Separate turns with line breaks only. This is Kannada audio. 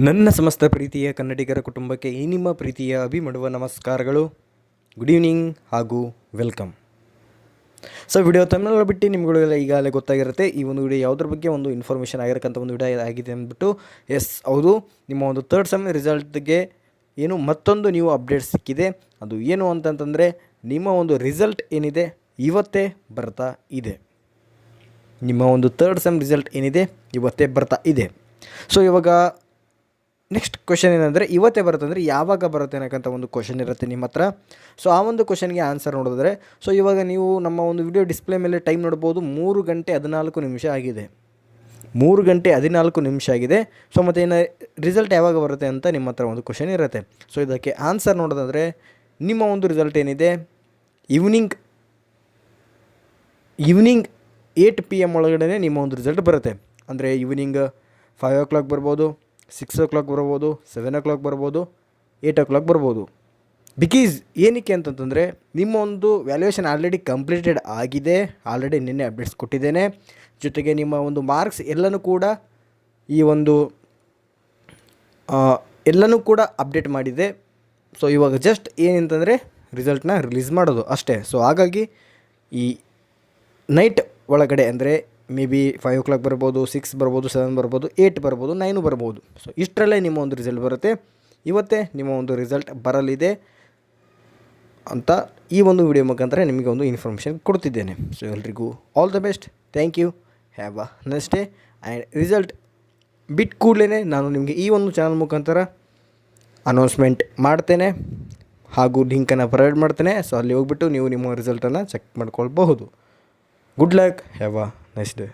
ನನ್ನ ಸಮಸ್ತ ಪ್ರೀತಿಯ ಕನ್ನಡಿಗರ ಕುಟುಂಬಕ್ಕೆ ಈ ನಿಮ್ಮ ಪ್ರೀತಿಯ ಅಭಿಮಡುವ ನಮಸ್ಕಾರಗಳು. ಗುಡ್ ಈವ್ನಿಂಗ್ ಹಾಗೂ ವೆಲ್ಕಮ್. ಸೊ ವಿಡಿಯೋ ತಮಿಳು ಬಿಟ್ಟು ನಿಮ್ಗಳಿಗೆಲ್ಲ ಈಗಾಗಲೇ ಗೊತ್ತಾಗಿರುತ್ತೆ ಈ ಒಂದು ವಿಡಿಯೋ ಯಾವುದ್ರ ಬಗ್ಗೆ ಒಂದು ಇನ್ಫಾರ್ಮೇಷನ್ ಆಗಿರಕ್ಕಂಥ ಒಂದು ವಿಡಿಯೋ ಆಗಿದೆ ಅಂದ್ಬಿಟ್ಟು. ಎಸ್ ಹೌದು, ನಿಮ್ಮ ಒಂದು ಥರ್ಡ್ ಸೆಮ್ ರಿಸಲ್ಟ್ಗೆ ಏನು ಮತ್ತೊಂದು ನ್ಯೂ ಅಪ್ಡೇಟ್ ಸಿಕ್ಕಿದೆ. ಅದು ಏನು ಅಂತಂತಂದರೆ ನಿಮ್ಮ ಒಂದು ರಿಸಲ್ಟ್ ಏನಿದೆ ಇವತ್ತೇ ಬರ್ತಾ ಇದೆ. ನಿಮ್ಮ ಒಂದು ಥರ್ಡ್ ಸೆಮ್ ರಿಸಲ್ಟ್ ಏನಿದೆ ಇವತ್ತೇ ಬರ್ತಾ ಇದೆ. ಸೊ ಇವಾಗ ನೆಕ್ಸ್ಟ್ ಕ್ವೆಶನ್ ಏನಂದರೆ ಇವತ್ತೇ ಬರುತ್ತೆ ಅಂದರೆ ಯಾವಾಗ ಬರುತ್ತೆ ಅನ್ನೋಕ್ಕಂಥ ಒಂದು ಕ್ವೆಶನ್ ಇರುತ್ತೆ ನಿಮ್ಮ ಹತ್ರ. ಸೊ ಆ ಒಂದು ಕ್ವೆಶನ್ಗೆ ಆನ್ಸರ್ ನೋಡಿದ್ರೆ, ಸೊ ಇವಾಗ ನೀವು ನಮ್ಮ ಒಂದು ವಿಡಿಯೋ ಡಿಸ್ಪ್ಲೇ ಮೇಲೆ ಟೈಮ್ ನೋಡ್ಬೋದು 3 ಗಂಟೆ 14 ನಿಮಿಷ ಆಗಿದೆ. 3 ಗಂಟೆ 14 ನಿಮಿಷ ಆಗಿದೆ. ಸೊ ಮತ್ತು ಏನು ರಿಸಲ್ಟ್ ಯಾವಾಗ ಬರುತ್ತೆ ಅಂತ ನಿಮ್ಮ ಹತ್ರ ಒಂದು ಕ್ವೆಶನ್ ಇರುತ್ತೆ. ಸೊ ಇದಕ್ಕೆ ಆನ್ಸರ್ ನೋಡೋದಾದರೆ ನಿಮ್ಮ ಒಂದು ರಿಸಲ್ಟ್ ಏನಿದೆ ಈವ್ನಿಂಗ್ 8 PM ಒಳಗಡೆ ನಿಮ್ಮ ಒಂದು ರಿಸಲ್ಟ್ ಬರುತ್ತೆ. ಅಂದರೆ ಈವ್ನಿಂಗ್ 5 o'clock ಬರ್ಬೋದು, 6 o'clock ಬರ್ಬೋದು, 7 o'clock ಬರ್ಬೋದು, 8 o'clock ಬರ್ಬೋದು. ಬಿಕಾಸ್ ಏನಕ್ಕೆ ಅಂತಂತಂದರೆ ನಿಮ್ಮ ಒಂದು ವ್ಯಾಲ್ಯೂಯೇಷನ್ ಆಲ್ರೆಡಿ ಕಂಪ್ಲೀಟೆಡ್ ಆಗಿದೆ. ಆಲ್ರೆಡಿ ನಿನ್ನೆ ಅಪ್ಡೇಟ್ಸ್ ಕೊಟ್ಟಿದ್ದೇನೆ. ಜೊತೆಗೆ ನಿಮ್ಮ ಒಂದು ಮಾರ್ಕ್ಸ್ ಎಲ್ಲನೂ ಕೂಡ ಅಪ್ಡೇಟ್ ಮಾಡಿದೆ. ಸೊ ಇವಾಗ ಜಸ್ಟ್ ಏನಂತಂದರೆ ರಿಸಲ್ಟ್ನ ರಿಲೀಸ್ ಮಾಡೋದು ಅಷ್ಟೇ. ಸೊ ಹಾಗಾಗಿ ಈ ನೈಟ್ ಒಳಗಡೆ ಅಂದರೆ ಮೇ ಬಿ 5 o'clock ಬರ್ಬೋದು, 6 ಬರ್ಬೋದು, 7 ಬರ್ಬೋದು, 8 ಬರ್ಬೋದು, 9 ಬರ್ಬೋದು. ಸೊ ಇಷ್ಟರಲ್ಲೇ ನಿಮ್ಮ ಒಂದು ರಿಸಲ್ಟ್ ಬರುತ್ತೆ. ಇವತ್ತೇ ನಿಮ್ಮ ಒಂದು ರಿಸಲ್ಟ್ ಬರಲಿದೆ ಅಂತ ಈ ಒಂದು ವಿಡಿಯೋ ಮುಖಾಂತರ ನಿಮಗೆ ಒಂದು ಇನ್ಫಾರ್ಮೇಷನ್ ಕೊಡ್ತಿದ್ದೇನೆ. ಸೊ ಎಲ್ರಿಗೂ all the best. Thank you. Have a nice day. And result ಬಿಟ್ಟು ಕೂಡಲೇ ನಾನು ನಿಮಗೆ ಈ ಒಂದು ಚಾನಲ್ ಮುಖಾಂತರ ಅನೌನ್ಸ್ಮೆಂಟ್ ಮಾಡ್ತೇನೆ ಹಾಗೂ ಲಿಂಕನ್ನು ಪ್ರೊವೈಡ್ ಮಾಡ್ತೇನೆ. ಸೊ ಅಲ್ಲಿ ಹೋಗ್ಬಿಟ್ಟು ನೀವು ನಿಮ್ಮ ರಿಸಲ್ಟನ್ನು ಚೆಕ್ ಮಾಡ್ಕೊಳ್ಬಹುದು. Good luck. Have a nice day.